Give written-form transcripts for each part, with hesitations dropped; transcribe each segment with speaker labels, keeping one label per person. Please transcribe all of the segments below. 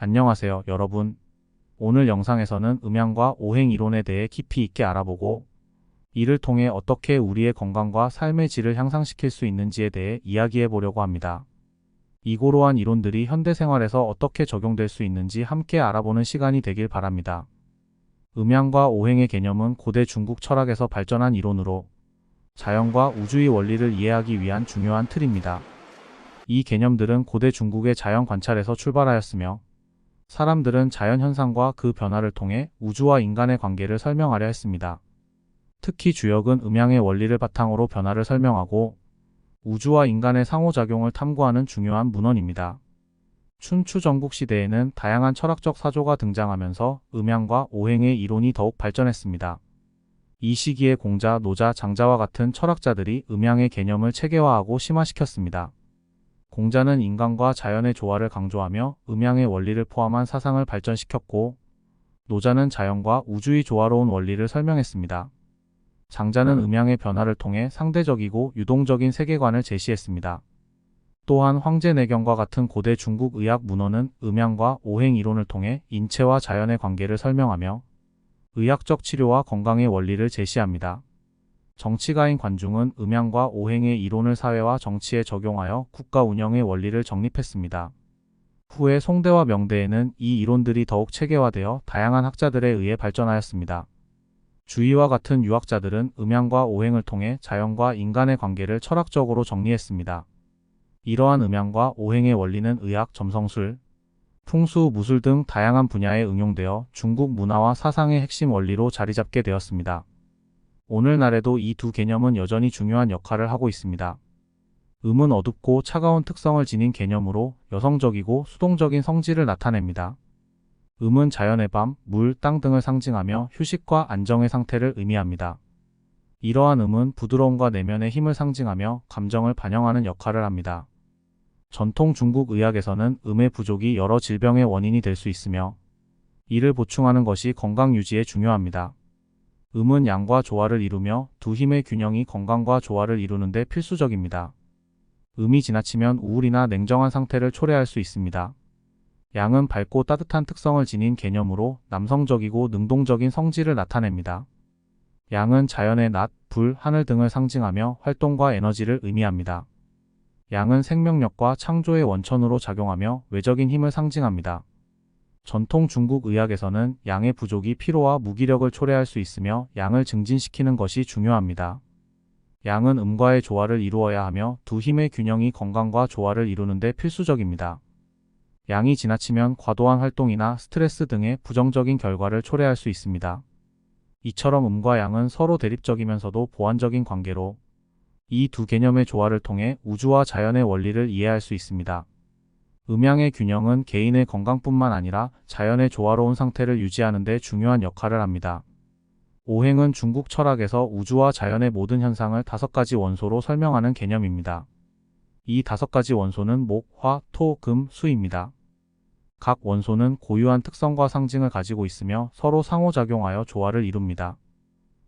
Speaker 1: 안녕하세요, 여러분. 오늘 영상에서는 음양과 오행 이론에 대해 깊이 있게 알아보고 이를 통해 어떻게 우리의 건강과 삶의 질을 향상시킬 수 있는지에 대해 이야기해 보려고 합니다. 이 고로한 이론들이 현대 생활에서 어떻게 적용될 수 있는지 함께 알아보는 시간이 되길 바랍니다. 음양과 오행의 개념은 고대 중국 철학에서 발전한 이론으로 자연과 우주의 원리를 이해하기 위한 중요한 틀입니다. 이 개념들은 고대 중국의 자연 관찰에서 출발하였으며 사람들은 자연 현상과 그 변화를 통해 우주와 인간의 관계를 설명하려 했습니다. 특히 주역은 음양의 원리를 바탕으로 변화를 설명하고 우주와 인간의 상호작용을 탐구하는 중요한 문헌입니다. 춘추 전국 시대에는 다양한 철학적 사조가 등장하면서 음양과 오행의 이론이 더욱 발전했습니다. 이 시기에 공자, 노자, 장자와 같은 철학자들이 음양의 개념을 체계화하고 심화시켰습니다. 공자는 인간과 자연의 조화를 강조하며 음양의 원리를 포함한 사상을 발전시켰고, 노자는 자연과 우주의 조화로운 원리를 설명했습니다. 장자는 음양의 변화를 통해 상대적이고 유동적인 세계관을 제시했습니다. 또한 황제내경과 같은 고대 중국 의학 문헌은 음양과 오행 이론을 통해 인체와 자연의 관계를 설명하며 의학적 치료와 건강의 원리를 제시합니다. 정치가인 관중은 음양과 오행의 이론을 사회와 정치에 적용하여 국가 운영의 원리를 정립했습니다. 후에 송대와 명대에는 이 이론들이 더욱 체계화되어 다양한 학자들에 의해 발전하였습니다. 주의와 같은 유학자들은 음양과 오행을 통해 자연과 인간의 관계를 철학적으로 정리했습니다. 이러한 음양과 오행의 원리는 의학, 점성술, 풍수, 무술 등 다양한 분야에 응용되어 중국 문화와 사상의 핵심 원리로 자리잡게 되었습니다. 오늘날에도 이 두 개념은 여전히 중요한 역할을 하고 있습니다. 음은 어둡고 차가운 특성을 지닌 개념으로 여성적이고 수동적인 성질을 나타냅니다. 음은 자연의 밤, 물, 땅 등을 상징하며 휴식과 안정의 상태를 의미합니다. 이러한 음은 부드러움과 내면의 힘을 상징하며 감정을 반영하는 역할을 합니다. 전통 중국 의학에서는 음의 부족이 여러 질병의 원인이 될 수 있으며 이를 보충하는 것이 건강 유지에 중요합니다. 음은 양과 조화를 이루며 두 힘의 균형이 건강과 조화를 이루는 데 필수적입니다. 음이 지나치면 우울이나 냉정한 상태를 초래할 수 있습니다. 양은 밝고 따뜻한 특성을 지닌 개념으로 남성적이고 능동적인 성질을 나타냅니다. 양은 자연의 낮, 불, 하늘 등을 상징하며 활동과 에너지를 의미합니다. 양은 생명력과 창조의 원천으로 작용하며 외적인 힘을 상징합니다. 전통 중국 의학에서는 양의 부족이 피로와 무기력을 초래할 수 있으며 양을 증진시키는 것이 중요합니다. 양은 음과의 조화를 이루어야 하며 두 힘의 균형이 건강과 조화를 이루는 데 필수적입니다. 양이 지나치면 과도한 활동이나 스트레스 등의 부정적인 결과를 초래할 수 있습니다. 이처럼 음과 양은 서로 대립적이면서도 보완적인 관계로 이 두 개념의 조화를 통해 우주와 자연의 원리를 이해할 수 있습니다. 음양의 균형은 개인의 건강뿐만 아니라 자연의 조화로운 상태를 유지하는 데 중요한 역할을 합니다. 오행은 중국 철학에서 우주와 자연의 모든 현상을 5가지 원소로 설명하는 개념입니다. 이 5가지 원소는 목, 화, 토, 금, 수입니다. 각 원소는 고유한 특성과 상징을 가지고 있으며 서로 상호작용하여 조화를 이룹니다.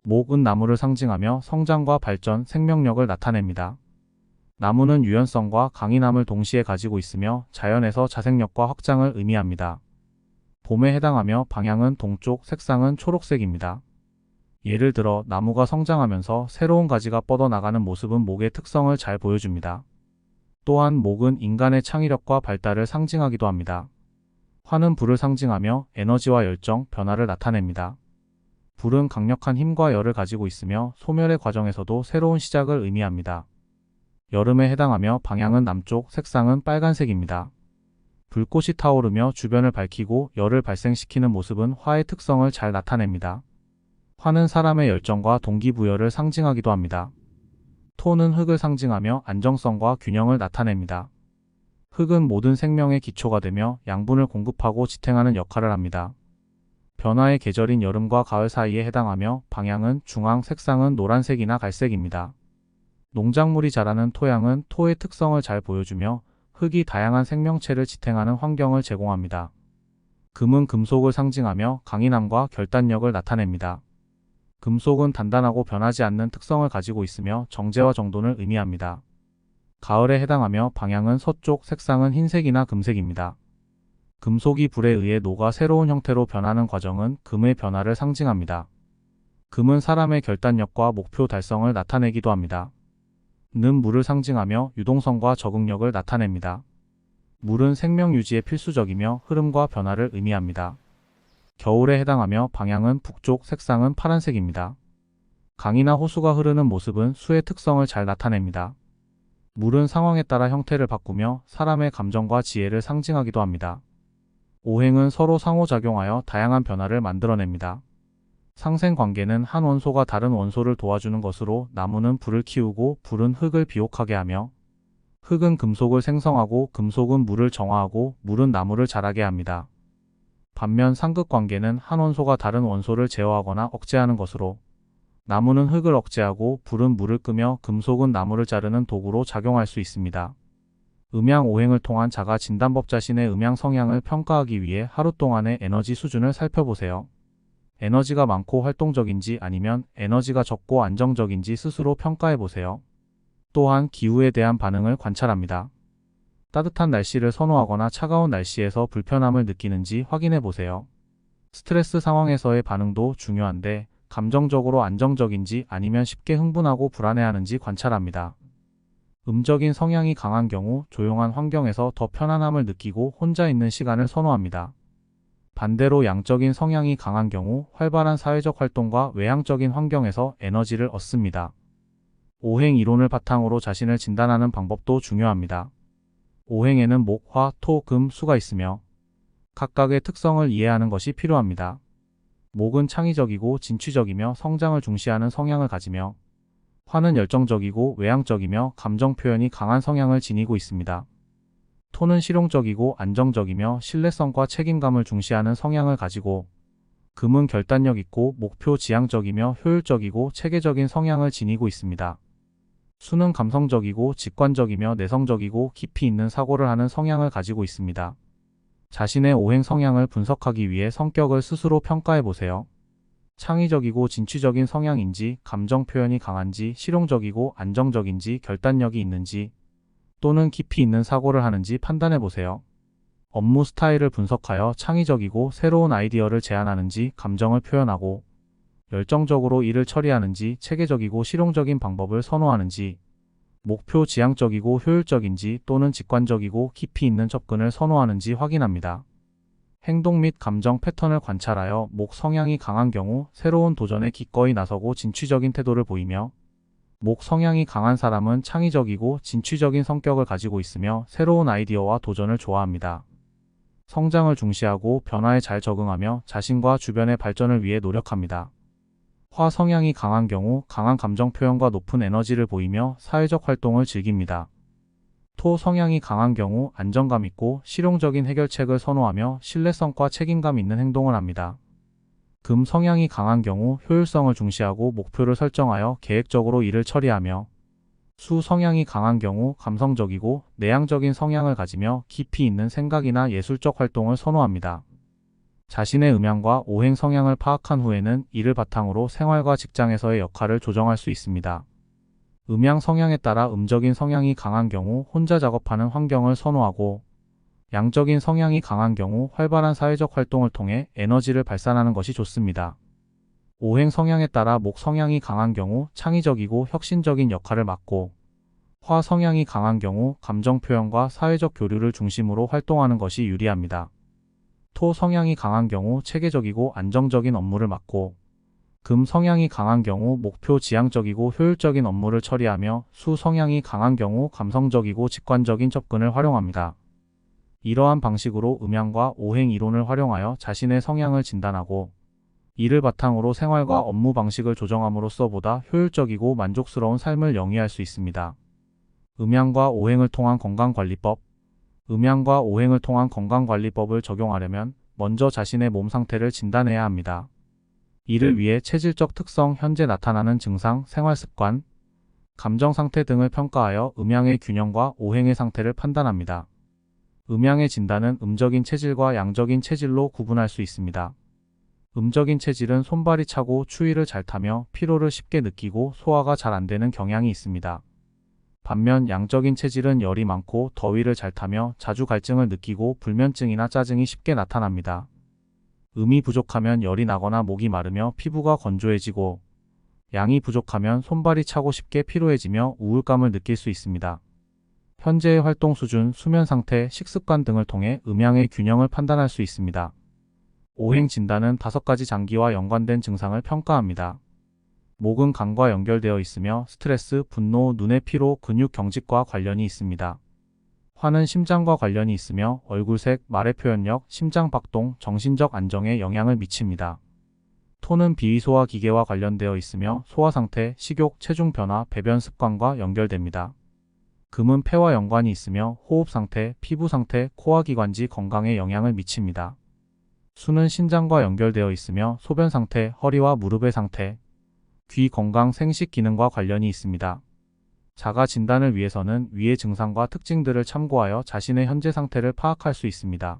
Speaker 1: 목은 나무를 상징하며 성장과 발전, 생명력을 나타냅니다. 나무는 유연성과 강인함을 동시에 가지고 있으며 자연에서 자생력과 확장을 의미합니다. 봄에 해당하며 방향은 동쪽, 색상은 초록색입니다. 예를 들어 나무가 성장하면서 새로운 가지가 뻗어나가는 모습은 목의 특성을 잘 보여줍니다. 또한 목은 인간의 창의력과 발달을 상징하기도 합니다. 화는 불을 상징하며 에너지와 열정, 변화를 나타냅니다. 불은 강력한 힘과 열을 가지고 있으며 소멸의 과정에서도 새로운 시작을 의미합니다. 여름에 해당하며 방향은 남쪽, 색상은 빨간색입니다. 불꽃이 타오르며 주변을 밝히고 열을 발생시키는 모습은 화의 특성을 잘 나타냅니다. 화는 사람의 열정과 동기부여를 상징하기도 합니다. 토는 흙을 상징하며 안정성과 균형을 나타냅니다. 흙은 모든 생명의 기초가 되며 양분을 공급하고 지탱하는 역할을 합니다. 변화의 계절인 여름과 가을 사이에 해당하며 방향은 중앙, 색상은 노란색이나 갈색입니다. 농작물이 자라는 토양은 토의 특성을 잘 보여주며 흙이 다양한 생명체를 지탱하는 환경을 제공합니다. 금은 금속을 상징하며 강인함과 결단력을 나타냅니다. 금속은 단단하고 변하지 않는 특성을 가지고 있으며 정제와 정돈을 의미합니다. 가을에 해당하며 방향은 서쪽, 색상은 흰색이나 금색입니다. 금속이 불에 의해 녹아 새로운 형태로 변하는 과정은 금의 변화를 상징합니다. 금은 사람의 결단력과 목표 달성을 나타내기도 합니다. 는 물을 상징하며 유동성과 적응력을 나타냅니다. 물은 생명 유지에 필수적이며 흐름과 변화를 의미합니다. 겨울에 해당하며 방향은 북쪽, 색상은 파란색입니다. 강이나 호수가 흐르는 모습은 수의 특성을 잘 나타냅니다. 물은 상황에 따라 형태를 바꾸며 사람의 감정과 지혜를 상징하기도 합니다. 오행은 서로 상호작용하여 다양한 변화를 만들어냅니다. 상생관계는 한 원소가 다른 원소를 도와주는 것으로 나무는 불을 키우고 불은 흙을 비옥하게 하며 흙은 금속을 생성하고 금속은 물을 정화하고 물은 나무를 자라게 합니다. 반면 상극관계는 한 원소가 다른 원소를 제어하거나 억제하는 것으로 나무는 흙을 억제하고 불은 물을 끄며 금속은 나무를 자르는 도구로 작용할 수 있습니다. 음양오행을 통한 자가 진단법 자신의 음양 성향을 평가하기 위해 하루 동안의 에너지 수준을 살펴보세요. 에너지가 많고 활동적인지 아니면 에너지가 적고 안정적인지 스스로 평가해보세요. 또한 기후에 대한 반응을 관찰합니다. 따뜻한 날씨를 선호하거나 차가운 날씨에서 불편함을 느끼는지 확인해보세요. 스트레스 상황에서의 반응도 중요한데 감정적으로 안정적인지 아니면 쉽게 흥분하고 불안해하는지 관찰합니다. 음적인 성향이 강한 경우 조용한 환경에서 더 편안함을 느끼고 혼자 있는 시간을 선호합니다. 반대로 양적인 성향이 강한 경우 활발한 사회적 활동과 외향적인 환경에서 에너지를 얻습니다. 오행 이론을 바탕으로 자신을 진단하는 방법도 중요합니다. 오행에는 목, 화, 토, 금, 수가 있으며 각각의 특성을 이해하는 것이 필요합니다. 목은 창의적이고 진취적이며 성장을 중시하는 성향을 가지며 화는 열정적이고 외향적이며 감정 표현이 강한 성향을 지니고 있습니다. 토는 실용적이고 안정적이며 신뢰성과 책임감을 중시하는 성향을 가지고 금은 결단력 있고 목표 지향적이며 효율적이고 체계적인 성향을 지니고 있습니다. 수는 감성적이고 직관적이며 내성적이고 깊이 있는 사고를 하는 성향을 가지고 있습니다. 자신의 오행 성향을 분석하기 위해 성격을 스스로 평가해 보세요. 창의적이고 진취적인 성향인지, 감정 표현이 강한지, 실용적이고 안정적인지, 결단력이 있는지, 또는 깊이 있는 사고를 하는지 판단해 보세요. 업무 스타일을 분석하여 창의적이고 새로운 아이디어를 제안하는지, 감정을 표현하고 열정적으로 일을 처리하는지, 체계적이고 실용적인 방법을 선호하는지, 목표 지향적이고 효율적인지 또는 직관적이고 깊이 있는 접근을 선호하는지 확인합니다. 행동 및 감정 패턴을 관찰하여 목 성향이 강한 경우 새로운 도전에 기꺼이 나서고 진취적인 태도를 보이며 목 성향이 강한 사람은 창의적이고 진취적인 성격을 가지고 있으며 새로운 아이디어와 도전을 좋아합니다. 성장을 중시하고 변화에 잘 적응하며 자신과 주변의 발전을 위해 노력합니다. 화 성향이 강한 경우 강한 감정 표현과 높은 에너지를 보이며 사회적 활동을 즐깁니다. 토 성향이 강한 경우 안정감 있고 실용적인 해결책을 선호하며 신뢰성과 책임감 있는 행동을 합니다. 금 성향이 강한 경우 효율성을 중시하고 목표를 설정하여 계획적으로 일을 처리하며 수 성향이 강한 경우 감성적이고 내향적인 성향을 가지며 깊이 있는 생각이나 예술적 활동을 선호합니다. 자신의 음양과 오행 성향을 파악한 후에는 이를 바탕으로 생활과 직장에서의 역할을 조정할 수 있습니다. 음양 성향에 따라 음적인 성향이 강한 경우 혼자 작업하는 환경을 선호하고 양적인 성향이 강한 경우 활발한 사회적 활동을 통해 에너지를 발산하는 것이 좋습니다. 오행 성향에 따라 목 성향이 강한 경우 창의적이고 혁신적인 역할을 맡고 화 성향이 강한 경우 감정 표현과 사회적 교류를 중심으로 활동하는 것이 유리합니다. 토 성향이 강한 경우 체계적이고 안정적인 업무를 맡고 금 성향이 강한 경우 목표 지향적이고 효율적인 업무를 처리하며 수 성향이 강한 경우 감성적이고 직관적인 접근을 활용합니다. 이러한 방식으로 음양과 오행 이론을 활용하여 자신의 성향을 진단하고 이를 바탕으로 생활과 업무 방식을 조정함으로써 보다 효율적이고 만족스러운 삶을 영위할 수 있습니다. 음양과 오행을 통한 건강관리법. 음양과 오행을 통한 건강관리법을 적용하려면 먼저 자신의 몸 상태를 진단해야 합니다. 이를 위해 체질적 특성, 현재 나타나는 증상, 생활습관, 감정 상태 등을 평가하여 음양의 균형과 오행의 상태를 판단합니다. 음양의 진단은 음적인 체질과 양적인 체질로 구분할 수 있습니다. 음적인 체질은 손발이 차고 추위를 잘 타며 피로를 쉽게 느끼고 소화가 잘 안 되는 경향이 있습니다. 반면 양적인 체질은 열이 많고 더위를 잘 타며 자주 갈증을 느끼고 불면증이나 짜증이 쉽게 나타납니다. 음이 부족하면 열이 나거나 목이 마르며 피부가 건조해지고, 양이 부족하면 손발이 차고 쉽게 피로해지며 우울감을 느낄 수 있습니다. 현재의 활동 수준, 수면 상태, 식습관 등을 통해 음양의 균형을 판단할 수 있습니다. 오행 진단은 5가지 장기와 연관된 증상을 평가합니다. 목은 간과 연결되어 있으며 스트레스, 분노, 눈의 피로, 근육 경직과 관련이 있습니다. 화는 심장과 관련이 있으며 얼굴색, 말의 표현력, 심장 박동, 정신적 안정에 영향을 미칩니다. 토는 비위소화 기계와 관련되어 있으며 소화 상태, 식욕, 체중 변화, 배변 습관과 연결됩니다. 금은 폐와 연관이 있으며 호흡 상태, 피부 상태, 코와 기관지 건강에 영향을 미칩니다. 수는 신장과 연결되어 있으며 소변 상태, 허리와 무릎의 상태, 귀 건강, 생식 기능과 관련이 있습니다. 자가 진단을 위해서는 위의 증상과 특징들을 참고하여 자신의 현재 상태를 파악할 수 있습니다.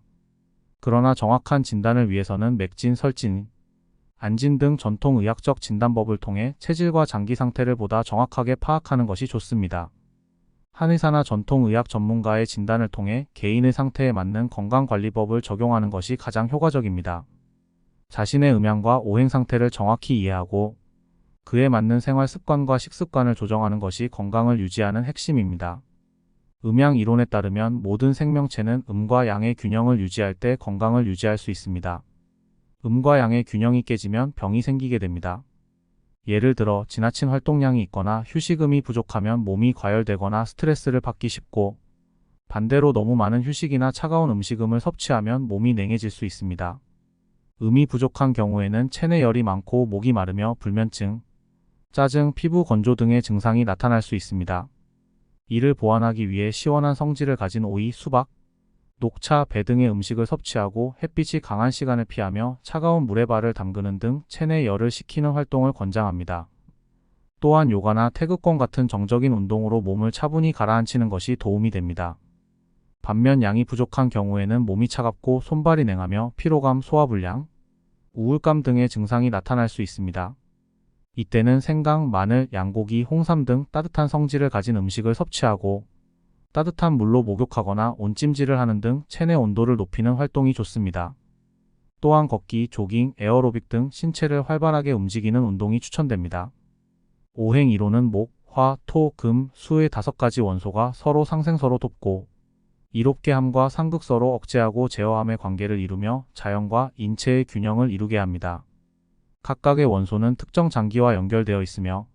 Speaker 1: 그러나 정확한 진단을 위해서는 맥진, 설진, 안진 등 전통의학적 진단법을 통해 체질과 장기 상태를 보다 정확하게 파악하는 것이 좋습니다. 한의사나 전통의학 전문가의 진단을 통해 개인의 상태에 맞는 건강관리법을 적용하는 것이 가장 효과적입니다. 자신의 음양과 오행 상태를 정확히 이해하고 그에 맞는 생활 습관과 식습관을 조정하는 것이 건강을 유지하는 핵심입니다. 음양 이론에 따르면 모든 생명체는 음과 양의 균형을 유지할 때 건강을 유지할 수 있습니다. 음과 양의 균형이 깨지면 병이 생기게 됩니다. 예를 들어 지나친 활동량이 있거나 휴식음이 부족하면 몸이 과열되거나 스트레스를 받기 쉽고, 반대로 너무 많은 휴식이나 차가운 음식음을 섭취하면 몸이 냉해질 수 있습니다. 음이 부족한 경우에는 체내 열이 많고 목이 마르며 불면증, 짜증, 피부 건조 등의 증상이 나타날 수 있습니다. 이를 보완하기 위해 시원한 성질을 가진 오이, 수박, 녹차, 배 등의 음식을 섭취하고 햇빛이 강한 시간을 피하며 차가운 물에 발을 담그는 등 체내 열을 식히는 활동을 권장합니다. 또한 요가나 태극권 같은 정적인 운동으로 몸을 차분히 가라앉히는 것이 도움이 됩니다. 반면 양이 부족한 경우에는 몸이 차갑고 손발이 냉하며 피로감, 소화불량, 우울감 등의 증상이 나타날 수 있습니다. 이때는 생강, 마늘, 양고기, 홍삼 등 따뜻한 성질을 가진 음식을 섭취하고 따뜻한 물로 목욕하거나 온찜질을 하는 등 체내 온도를 높이는 활동이 좋습니다. 또한 걷기, 조깅, 에어로빅 등 신체를 활발하게 움직이는 운동이 추천됩니다. 오행 이론은 목, 화, 토, 금, 수의 5가지 원소가 서로 상생서로 돕고 이롭게 함과 상극서로 억제하고 제어함의 관계를 이루며 자연과 인체의 균형을 이루게 합니다. 각각의 원소는 특정 장기와 연결되어 있으며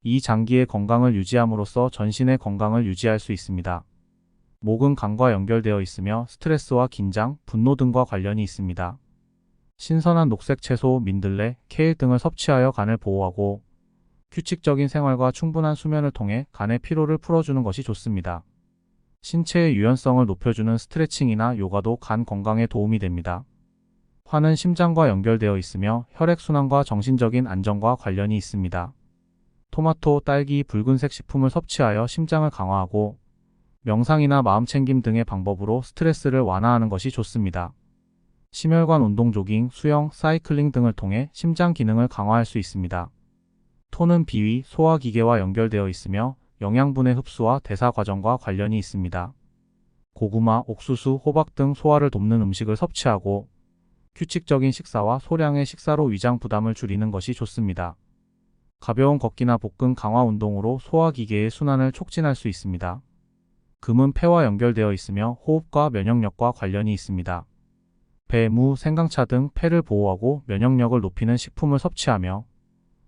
Speaker 1: 이 장기의 건강을 유지함으로써 전신의 건강을 유지할 수 있습니다. 목은 간과 연결되어 있으며 스트레스와 긴장, 분노 등과 관련이 있습니다. 신선한 녹색 채소, 민들레, 케일 등을 섭취하여 간을 보호하고 규칙적인 생활과 충분한 수면을 통해 간의 피로를 풀어주는 것이 좋습니다. 신체의 유연성을 높여주는 스트레칭이나 요가도 간 건강에 도움이 됩니다. 화는 심장과 연결되어 있으며 혈액순환과 정신적인 안정과 관련이 있습니다. 토마토, 딸기, 붉은색 식품을 섭취하여 심장을 강화하고 명상이나 마음챙김 등의 방법으로 스트레스를 완화하는 것이 좋습니다. 심혈관 운동, 조깅, 수영, 사이클링 등을 통해 심장 기능을 강화할 수 있습니다. 토는 비위, 소화기계와 연결되어 있으며 영양분의 흡수와 대사 과정과 관련이 있습니다. 고구마, 옥수수, 호박 등 소화를 돕는 음식을 섭취하고 규칙적인 식사와 소량의 식사로 위장 부담을 줄이는 것이 좋습니다. 가벼운 걷기나 복근 강화 운동으로 소화기계의 순환을 촉진할 수 있습니다. 금은 폐와 연결되어 있으며 호흡과 면역력과 관련이 있습니다. 배, 무, 생강차 등 폐를 보호하고 면역력을 높이는 식품을 섭취하며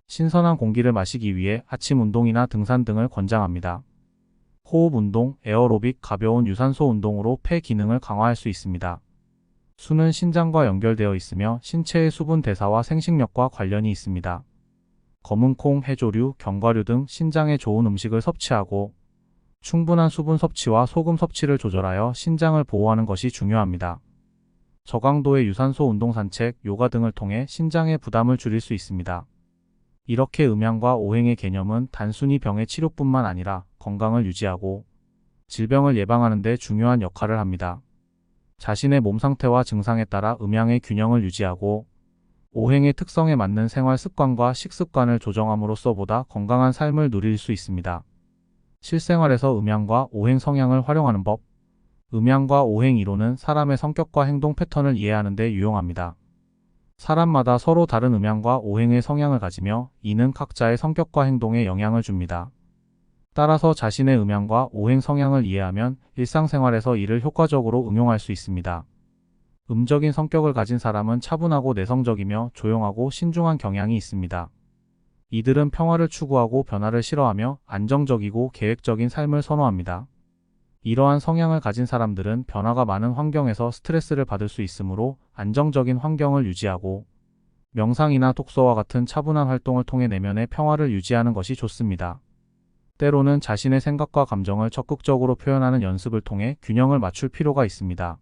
Speaker 1: 신선한 공기를 마시기 위해 아침 운동이나 등산 등을 권장합니다. 호흡 운동, 에어로빅, 가벼운 유산소 운동으로 폐 기능을 강화할 수 있습니다. 수는 신장과 연결되어 있으며 신체의 수분 대사와 생식력과 관련이 있습니다. 검은 콩, 해조류, 견과류 등 신장에 좋은 음식을 섭취하고 충분한 수분 섭취와 소금 섭취를 조절하여 신장을 보호하는 것이 중요합니다. 저강도의 유산소 운동, 산책, 요가 등을 통해 신장의 부담을 줄일 수 있습니다. 이렇게 음양과 오행의 개념은 단순히 병의 치료뿐만 아니라 건강을 유지하고 질병을 예방하는 데 중요한 역할을 합니다. 자신의 몸 상태와 증상에 따라 음양의 균형을 유지하고 오행의 특성에 맞는 생활 습관과 식습관을 조정함으로써 보다 건강한 삶을 누릴 수 있습니다. 실생활에서 음양과 오행 성향을 활용하는 법. 음양과 오행 이론은 사람의 성격과 행동 패턴을 이해하는 데 유용합니다. 사람마다 서로 다른 음양과 오행의 성향을 가지며 이는 각자의 성격과 행동에 영향을 줍니다. 따라서 자신의 음양과 오행 성향을 이해하면 일상생활에서 이를 효과적으로 응용할 수 있습니다. 음적인 성격을 가진 사람은 차분하고 내성적이며 조용하고 신중한 경향이 있습니다. 이들은 평화를 추구하고 변화를 싫어하며 안정적이고 계획적인 삶을 선호합니다. 이러한 성향을 가진 사람들은 변화가 많은 환경에서 스트레스를 받을 수 있으므로 안정적인 환경을 유지하고 명상이나 독서와 같은 차분한 활동을 통해 내면의 평화를 유지하는 것이 좋습니다. 때로는 자신의 생각과 감정을 적극적으로 표현하는 연습을 통해 균형을 맞출 필요가 있습니다.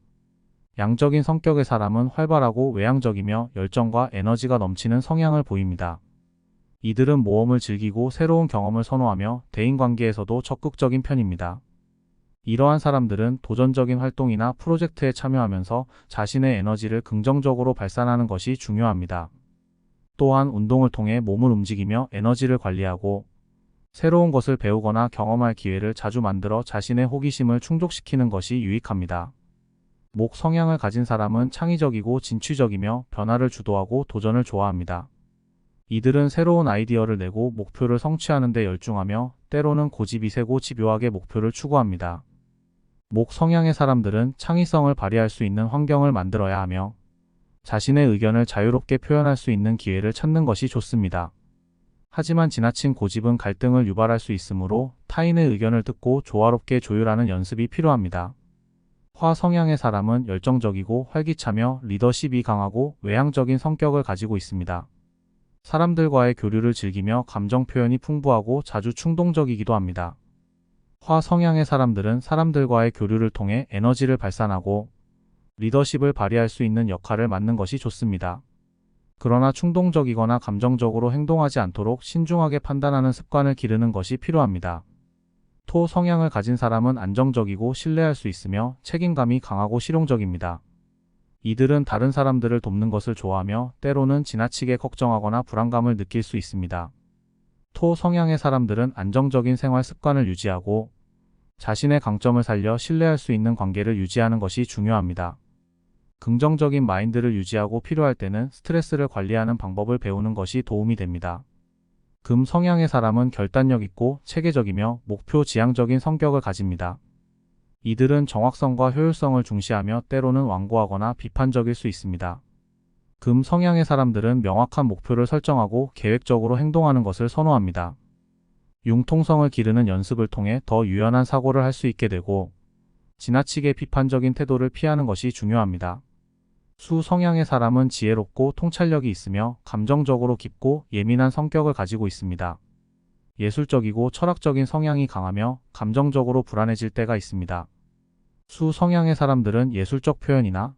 Speaker 1: 양적인 성격의 사람은 활발하고 외향적이며 열정과 에너지가 넘치는 성향을 보입니다. 이들은 모험을 즐기고 새로운 경험을 선호하며 대인관계에서도 적극적인 편입니다. 이러한 사람들은 도전적인 활동이나 프로젝트에 참여하면서 자신의 에너지를 긍정적으로 발산하는 것이 중요합니다. 또한 운동을 통해 몸을 움직이며 에너지를 관리하고 새로운 것을 배우거나 경험할 기회를 자주 만들어 자신의 호기심을 충족시키는 것이 유익합니다. 목 성향을 가진 사람은 창의적이고 진취적이며 변화를 주도하고 도전을 좋아합니다. 이들은 새로운 아이디어를 내고 목표를 성취하는 데 열중하며 때로는 고집이 세고 집요하게 목표를 추구합니다. 목 성향의 사람들은 창의성을 발휘할 수 있는 환경을 만들어야 하며 자신의 의견을 자유롭게 표현할 수 있는 기회를 찾는 것이 좋습니다. 하지만 지나친 고집은 갈등을 유발할 수 있으므로 타인의 의견을 듣고 조화롭게 조율하는 연습이 필요합니다. 화 성향의 사람은 열정적이고 활기차며 리더십이 강하고 외향적인 성격을 가지고 있습니다. 사람들과의 교류를 즐기며 감정 표현이 풍부하고 자주 충동적이기도 합니다. 화 성향의 사람들은 사람들과의 교류를 통해 에너지를 발산하고 리더십을 발휘할 수 있는 역할을 맡는 것이 좋습니다. 그러나 충동적이거나 감정적으로 행동하지 않도록 신중하게 판단하는 습관을 기르는 것이 필요합니다. 토 성향을 가진 사람은 안정적이고 신뢰할 수 있으며 책임감이 강하고 실용적입니다. 이들은 다른 사람들을 돕는 것을 좋아하며 때로는 지나치게 걱정하거나 불안감을 느낄 수 있습니다. 토 성향의 사람들은 안정적인 생활 습관을 유지하고 자신의 강점을 살려 신뢰할 수 있는 관계를 유지하는 것이 중요합니다. 긍정적인 마인드를 유지하고 필요할 때는 스트레스를 관리하는 방법을 배우는 것이 도움이 됩니다. 금 성향의 사람은 결단력 있고 체계적이며 목표 지향적인 성격을 가집니다. 이들은 정확성과 효율성을 중시하며 때로는 완고하거나 비판적일 수 있습니다. 금 성향의 사람들은 명확한 목표를 설정하고 계획적으로 행동하는 것을 선호합니다. 융통성을 기르는 연습을 통해 더 유연한 사고를 할 수 있게 되고 지나치게 비판적인 태도를 피하는 것이 중요합니다. 수 성향의 사람은 지혜롭고 통찰력이 있으며 감정적으로 깊고 예민한 성격을 가지고 있습니다. 예술적이고 철학적인 성향이 강하며 감정적으로 불안해질 때가 있습니다. 수 성향의 사람들은 예술적 표현이나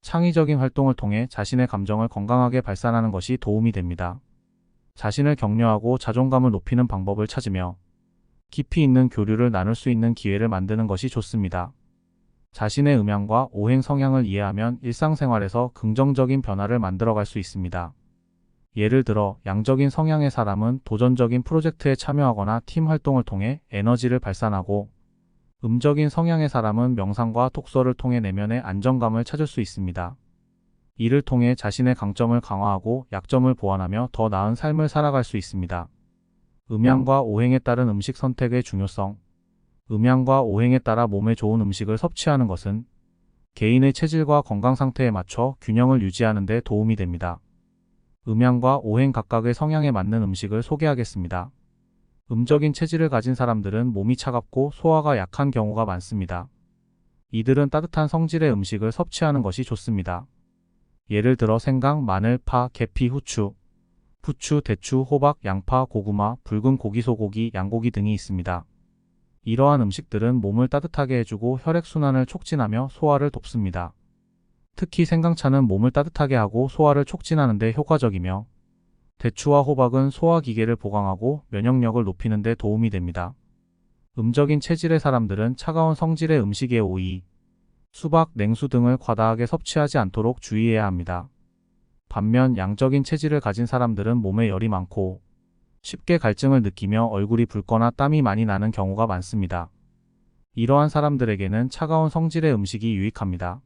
Speaker 1: 창의적인 활동을 통해 자신의 감정을 건강하게 발산하는 것이 도움이 됩니다. 자신을 격려하고 자존감을 높이는 방법을 찾으며 깊이 있는 교류를 나눌 수 있는 기회를 만드는 것이 좋습니다. 자신의 음양과 오행 성향을 이해하면 일상생활에서 긍정적인 변화를 만들어갈 수 있습니다. 예를 들어 양적인 성향의 사람은 도전적인 프로젝트에 참여하거나 팀 활동을 통해 에너지를 발산하고 음적인 성향의 사람은 명상과 독서를 통해 내면의 안정감을 찾을 수 있습니다. 이를 통해 자신의 강점을 강화하고 약점을 보완하며 더 나은 삶을 살아갈 수 있습니다. 음양과 오행에 따른 음식 선택의 중요성. 음양과 오행에 따라 몸에 좋은 음식을 섭취하는 것은 개인의 체질과 건강 상태에 맞춰 균형을 유지하는 데 도움이 됩니다. 음양과 오행 각각의 성향에 맞는 음식을 소개하겠습니다. 음적인 체질을 가진 사람들은 몸이 차갑고 소화가 약한 경우가 많습니다. 이들은 따뜻한 성질의 음식을 섭취하는 것이 좋습니다. 예를 들어 생강, 마늘, 파, 계피, 후추, 부추, 대추, 호박, 양파, 고구마, 붉은 고기, 소고기, 양고기 등이 있습니다. 이러한 음식들은 몸을 따뜻하게 해주고 혈액순환을 촉진하며 소화를 돕습니다. 특히 생강차는 몸을 따뜻하게 하고 소화를 촉진하는 데 효과적이며 대추와 호박은 소화기계를 보강하고 면역력을 높이는 데 도움이 됩니다. 음적인 체질의 사람들은 차가운 성질의 음식에 오이, 수박, 냉수 등을 과다하게 섭취하지 않도록 주의해야 합니다. 반면 양적인 체질을 가진 사람들은 몸에 열이 많고 쉽게 갈증을 느끼며 얼굴이 붉거나 땀이 많이 나는 경우가 많습니다. 이러한 사람들에게는 차가운 성질의 음식이 유익합니다.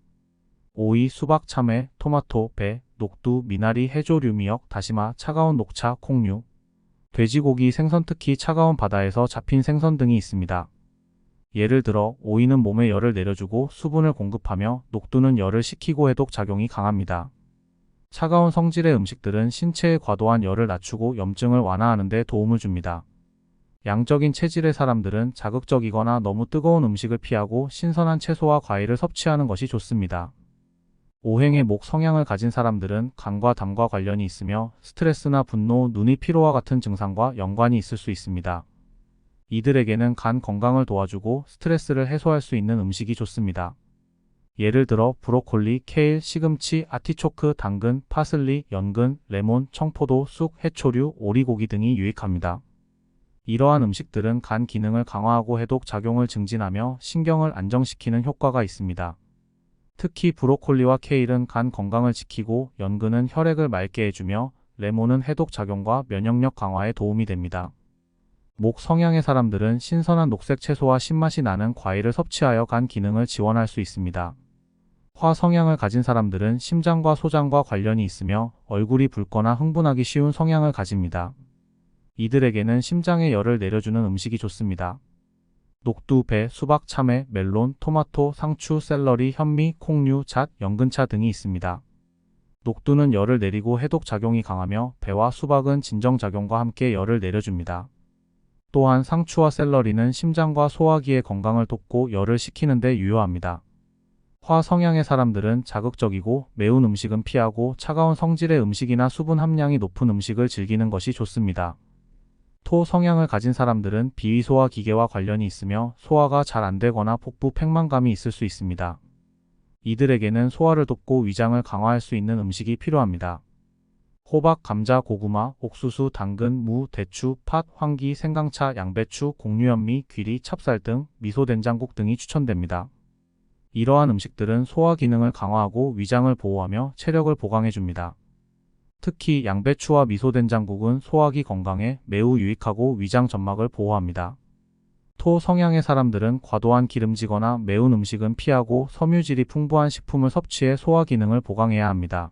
Speaker 1: 오이, 수박, 참외, 토마토, 배, 녹두, 미나리, 해조류, 미역, 다시마, 차가운 녹차, 콩류, 돼지고기, 생선, 특히 차가운 바다에서 잡힌 생선 등이 있습니다. 예를 들어 오이는 몸에 열을 내려주고 수분을 공급하며 녹두는 열을 식히고 해독 작용이 강합니다. 차가운 성질의 음식들은 신체의 과도한 열을 낮추고 염증을 완화하는 데 도움을 줍니다. 양적인 체질의 사람들은 자극적이거나 너무 뜨거운 음식을 피하고 신선한 채소와 과일을 섭취하는 것이 좋습니다. 오행의 목 성향을 가진 사람들은 간과 담과 관련이 있으며 스트레스나 분노, 눈이 피로와 같은 증상과 연관이 있을 수 있습니다. 이들에게는 간 건강을 도와주고 스트레스를 해소할 수 있는 음식이 좋습니다. 예를 들어 브로콜리, 케일, 시금치, 아티초크, 당근, 파슬리, 연근, 레몬, 청포도, 쑥, 해초류, 오리고기 등이 유익합니다. 이러한 음식들은 간 기능을 강화하고 해독 작용을 증진하며 신경을 안정시키는 효과가 있습니다. 특히 브로콜리와 케일은 간 건강을 지키고 연근은 혈액을 맑게 해주며 레몬은 해독 작용과 면역력 강화에 도움이 됩니다. 목 성향의 사람들은 신선한 녹색 채소와 신맛이 나는 과일을 섭취하여 간 기능을 지원할 수 있습니다. 화 성향을 가진 사람들은 심장과 소장과 관련이 있으며 얼굴이 붉거나 흥분하기 쉬운 성향을 가집니다. 이들에게는 심장의 열을 내려주는 음식이 좋습니다. 녹두, 배, 수박, 참외, 멜론, 토마토, 상추, 샐러리, 현미, 콩류, 잣, 연근차 등이 있습니다. 녹두는 열을 내리고 해독 작용이 강하며 배와 수박은 진정 작용과 함께 열을 내려줍니다. 또한 상추와 샐러리는 심장과 소화기의 건강을 돕고 열을 식히는 데 유효합니다. 화 성향의 사람들은 자극적이고 매운 음식은 피하고 차가운 성질의 음식이나 수분 함량이 높은 음식을 즐기는 것이 좋습니다. 토 성향을 가진 사람들은 비위소화 기계와 관련이 있으며 소화가 잘 안되거나 복부 팽만감이 있을 수 있습니다. 이들에게는 소화를 돕고 위장을 강화할 수 있는 음식이 필요합니다. 호박, 감자, 고구마, 옥수수, 당근, 무, 대추, 팥, 황기, 생강차, 양배추, 곡류현미, 귀리, 찹쌀 등 미소된장국 등이 추천됩니다. 이러한 음식들은 소화 기능을 강화하고 위장을 보호하며 체력을 보강해줍니다. 특히 양배추와 미소된장국은 소화기 건강에 매우 유익하고 위장 점막을 보호합니다. 토 성향의 사람들은 과도한 기름지거나 매운 음식은 피하고 섬유질이 풍부한 식품을 섭취해 소화 기능을 보강해야 합니다.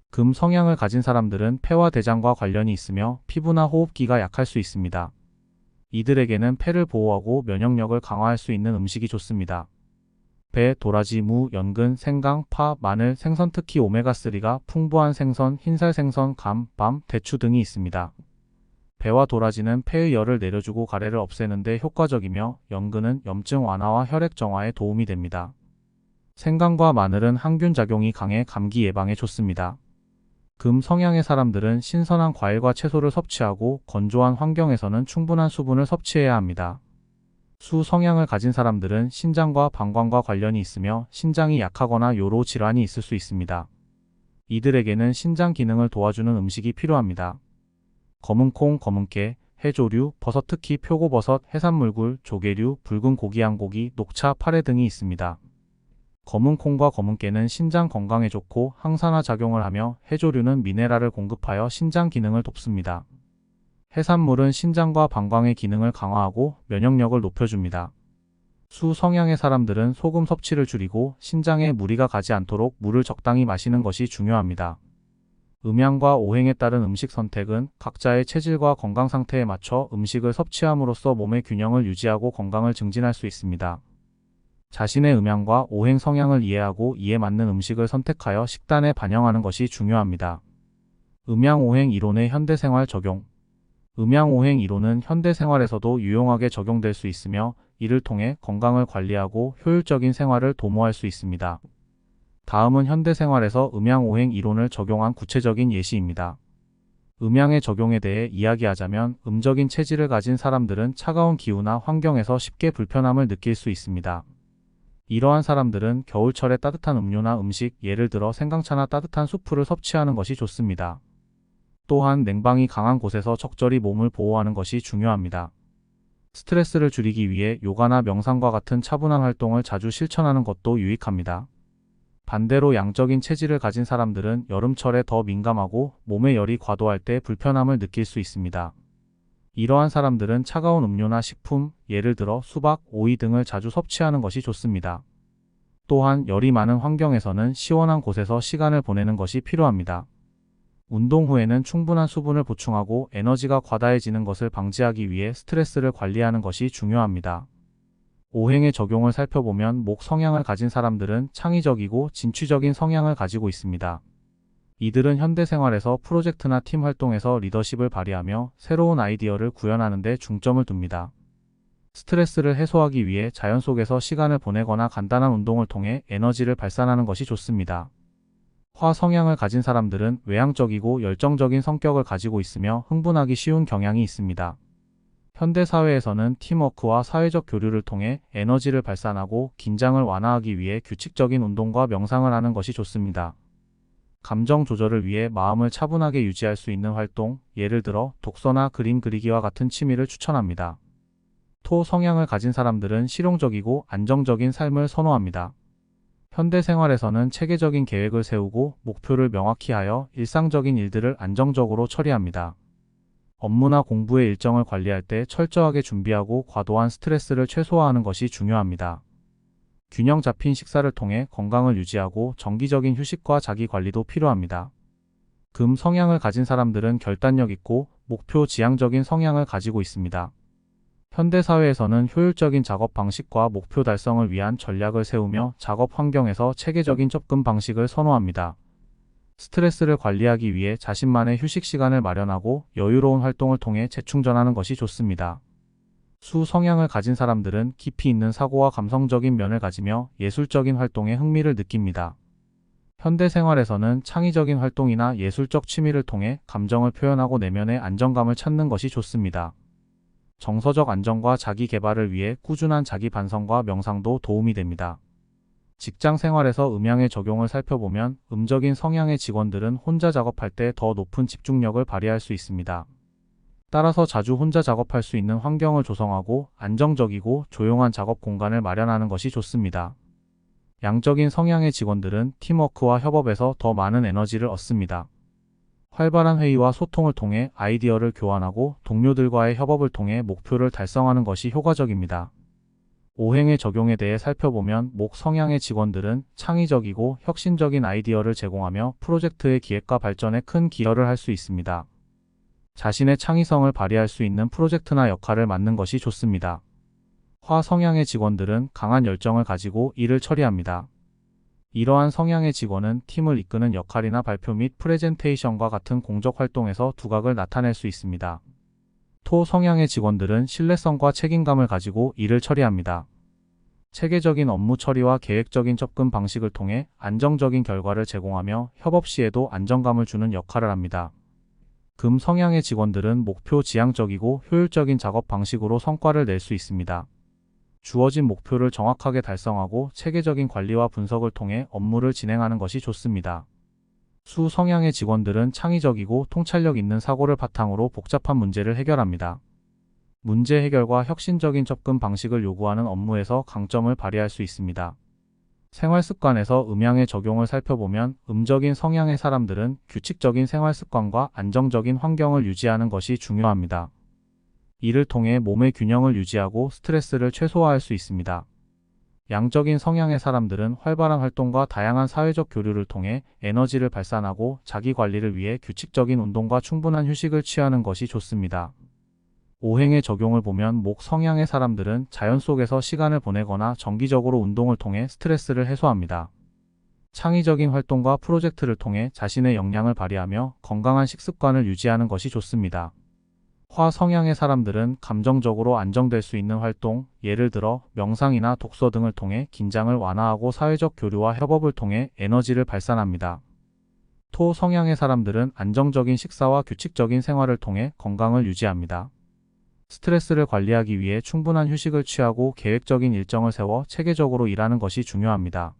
Speaker 1: 금 성향을 가진 사람들은 폐와 대장과 관련이 있으며 피부나 호흡기가 약할 수 있습니다. 이들에게는 폐를 보호하고 면역력을 강화할 수 있는 음식이 좋습니다. 배, 도라지, 무, 연근, 생강, 파, 마늘, 생선 특히 오메가3가 풍부한 생선, 흰살 생선, 감, 밤, 대추 등이 있습니다. 배와 도라지는 폐의 열을 내려주고 가래를 없애는 데 효과적이며 연근은 염증 완화와 혈액 정화에 도움이 됩니다. 생강과 마늘은 항균 작용이 강해 감기 예방에 좋습니다. 금 성향의 사람들은 신선한 과일과 채소를 섭취하고 건조한 환경에서는 충분한 수분을 섭취해야 합니다. 수 성향을 가진 사람들은 신장과 방광과 관련이 있으며 신장이 약하거나 요로 질환이 있을 수 있습니다. 이들에게는 신장 기능을 도와주는 음식이 필요합니다. 검은콩, 검은깨, 해조류, 버섯 특히 표고버섯, 해산물굴, 조개류, 붉은 고기, 양고기, 녹차, 파래 등이 있습니다. 검은콩과 검은깨는 신장 건강에 좋고 항산화 작용을 하며 해조류는 미네랄을 공급하여 신장 기능을 돕습니다. 해산물은 신장과 방광의 기능을 강화하고 면역력을 높여줍니다. 수 성향의 사람들은 소금 섭취를 줄이고 신장에 무리가 가지 않도록 물을 적당히 마시는 것이 중요합니다. 음양과 오행에 따른 음식 선택은 각자의 체질과 건강 상태에 맞춰 음식을 섭취함으로써 몸의 균형을 유지하고 건강을 증진할 수 있습니다. 자신의 음양과 오행 성향을 이해하고 이에 맞는 음식을 선택하여 식단에 반영하는 것이 중요합니다. 음양-오행 이론의 현대생활 적용. 음양-오행 이론은 현대생활에서도 유용하게 적용될 수 있으며 이를 통해 건강을 관리하고 효율적인 생활을 도모할 수 있습니다. 다음은 현대생활에서 음양-오행 이론을 적용한 구체적인 예시입니다. 음양의 적용에 대해 이야기하자면 음적인 체질을 가진 사람들은 차가운 기후나 환경에서 쉽게 불편함을 느낄 수 있습니다. 이러한 사람들은 겨울철에 따뜻한 음료나 음식, 예를 들어 생강차나 따뜻한 수프를 섭취하는 것이 좋습니다. 또한 냉방이 강한 곳에서 적절히 몸을 보호하는 것이 중요합니다. 스트레스를 줄이기 위해 요가나 명상과 같은 차분한 활동을 자주 실천하는 것도 유익합니다. 반대로 양적인 체질을 가진 사람들은 여름철에 더 민감하고 몸의 열이 과도할 때 불편함을 느낄 수 있습니다. 이러한 사람들은 차가운 음료나 식품, 예를 들어 수박, 오이 등을 자주 섭취하는 것이 좋습니다. 또한 열이 많은 환경에서는 시원한 곳에서 시간을 보내는 것이 필요합니다. 운동 후에는 충분한 수분을 보충하고 에너지가 과다해지는 것을 방지하기 위해 스트레스를 관리하는 것이 중요합니다. 오행의 적용을 살펴보면 목 성향을 가진 사람들은 창의적이고 진취적인 성향을 가지고 있습니다. 이들은 현대생활에서 프로젝트나 팀 활동에서 리더십을 발휘하며 새로운 아이디어를 구현하는 데 중점을 둡니다. 스트레스를 해소하기 위해 자연 속에서 시간을 보내거나 간단한 운동을 통해 에너지를 발산하는 것이 좋습니다. 화 성향을 가진 사람들은 외향적이고 열정적인 성격을 가지고 있으며 흥분하기 쉬운 경향이 있습니다. 현대사회에서는 팀워크와 사회적 교류를 통해 에너지를 발산하고 긴장을 완화하기 위해 규칙적인 운동과 명상을 하는 것이 좋습니다. 감정 조절을 위해 마음을 차분하게 유지할 수 있는 활동, 예를 들어 독서나 그림 그리기와 같은 취미를 추천합니다. 토 성향을 가진 사람들은 실용적이고 안정적인 삶을 선호합니다. 현대 생활에서는 체계적인 계획을 세우고 목표를 명확히 하여 일상적인 일들을 안정적으로 처리합니다. 업무나 공부의 일정을 관리할 때 철저하게 준비하고 과도한 스트레스를 최소화하는 것이 중요합니다. 균형 잡힌 식사를 통해 건강을 유지하고 정기적인 휴식과 자기 관리도 필요합니다. 금 성향을 가진 사람들은 결단력 있고 목표 지향적인 성향을 가지고 있습니다. 현대사회에서는 효율적인 작업 방식과 목표 달성을 위한 전략을 세우며 작업 환경에서 체계적인 접근 방식을 선호합니다. 스트레스를 관리하기 위해 자신만의 휴식 시간을 마련하고 여유로운 활동을 통해 재충전하는 것이 좋습니다. 수 성향을 가진 사람들은 깊이 있는 사고와 감성적인 면을 가지며 예술적인 활동에 흥미를 느낍니다. 현대 생활에서는 창의적인 활동이나 예술적 취미를 통해 감정을 표현하고 내면의 안정감을 찾는 것이 좋습니다. 정서적 안정과 자기 개발을 위해 꾸준한 자기 반성과 명상도 도움이 됩니다. 직장 생활에서 음양의 적용을 살펴보면 음적인 성향의 직원들은 혼자 작업할 때 더 높은 집중력을 발휘할 수 있습니다. 따라서 자주 혼자 작업할 수 있는 환경을 조성하고 안정적이고 조용한 작업 공간을 마련하는 것이 좋습니다. 양적인 성향의 직원들은 팀워크와 협업에서 더 많은 에너지를 얻습니다. 활발한 회의와 소통을 통해 아이디어를 교환하고 동료들과의 협업을 통해 목표를 달성하는 것이 효과적입니다. 오행의 적용에 대해 살펴보면 목 성향의 직원들은 창의적이고 혁신적인 아이디어를 제공하며 프로젝트의 기획과 발전에 큰 기여를 할 수 있습니다. 자신의 창의성을 발휘할 수 있는 프로젝트나 역할을 맡는 것이 좋습니다. 화 성향의 직원들은 강한 열정을 가지고 일을 처리합니다. 이러한 성향의 직원은 팀을 이끄는 역할이나 발표 및 프레젠테이션과 같은 공적 활동에서 두각을 나타낼 수 있습니다. 토 성향의 직원들은 신뢰성과 책임감을 가지고 일을 처리합니다. 체계적인 업무 처리와 계획적인 접근 방식을 통해 안정적인 결과를 제공하며 협업 시에도 안정감을 주는 역할을 합니다. 금 성향의 직원들은 목표 지향적이고 효율적인 작업 방식으로 성과를 낼 수 있습니다. 주어진 목표를 정확하게 달성하고 체계적인 관리와 분석을 통해 업무를 진행하는 것이 좋습니다. 수 성향의 직원들은 창의적이고 통찰력 있는 사고를 바탕으로 복잡한 문제를 해결합니다. 문제 해결과 혁신적인 접근 방식을 요구하는 업무에서 강점을 발휘할 수 있습니다. 생활 습관에서 음양의 적용을 살펴보면 음적인 성향의 사람들은 규칙적인 생활 습관과 안정적인 환경을 유지하는 것이 중요합니다. 이를 통해 몸의 균형을 유지하고 스트레스를 최소화할 수 있습니다. 양적인 성향의 사람들은 활발한 활동과 다양한 사회적 교류를 통해 에너지를 발산하고 자기 관리를 위해 규칙적인 운동과 충분한 휴식을 취하는 것이 좋습니다. 오행의 적용을 보면 목 성향의 사람들은 자연 속에서 시간을 보내거나 정기적으로 운동을 통해 스트레스를 해소합니다. 창의적인 활동과 프로젝트를 통해 자신의 역량을 발휘하며 건강한 식습관을 유지하는 것이 좋습니다. 화 성향의 사람들은 감정적으로 안정될 수 있는 활동, 예를 들어 명상이나 독서 등을 통해 긴장을 완화하고 사회적 교류와 협업을 통해 에너지를 발산합니다. 토 성향의 사람들은 안정적인 식사와 규칙적인 생활을 통해 건강을 유지합니다. 스트레스를 관리하기 위해 충분한 휴식을 취하고 계획적인 일정을 세워 체계적으로 일하는 것이 중요합니다.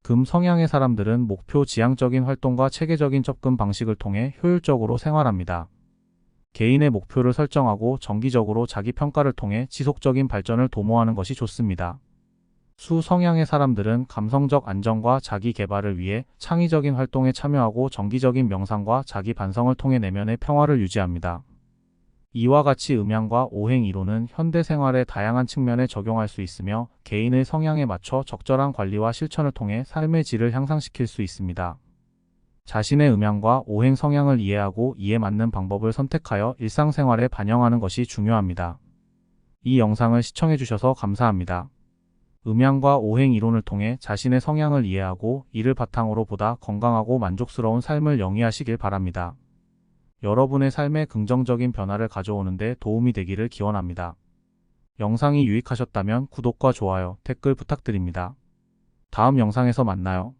Speaker 1: 금 성향의 사람들은 목표 지향적인 활동과 체계적인 접근 방식을 통해 효율적으로 생활합니다. 개인의 목표를 설정하고 정기적으로 자기 평가를 통해 지속적인 발전을 도모하는 것이 좋습니다. 수 성향의 사람들은 감성적 안정과 자기 개발을 위해 창의적인 활동에 참여하고 정기적인 명상과 자기 반성을 통해 내면의 평화를 유지합니다. 이와 같이 음양과 오행 이론은 현대 생활의 다양한 측면에 적용할 수 있으며 개인의 성향에 맞춰 적절한 관리와 실천을 통해 삶의 질을 향상시킬 수 있습니다. 자신의 음양과 오행 성향을 이해하고 이에 맞는 방법을 선택하여 일상생활에 반영하는 것이 중요합니다. 이 영상을 시청해주셔서 감사합니다. 음양과 오행 이론을 통해 자신의 성향을 이해하고 이를 바탕으로 보다 건강하고 만족스러운 삶을 영위하시길 바랍니다. 여러분의 삶에 긍정적인 변화를 가져오는 데 도움이 되기를 기원합니다. 영상이 유익하셨다면 구독과 좋아요, 댓글 부탁드립니다. 다음 영상에서 만나요.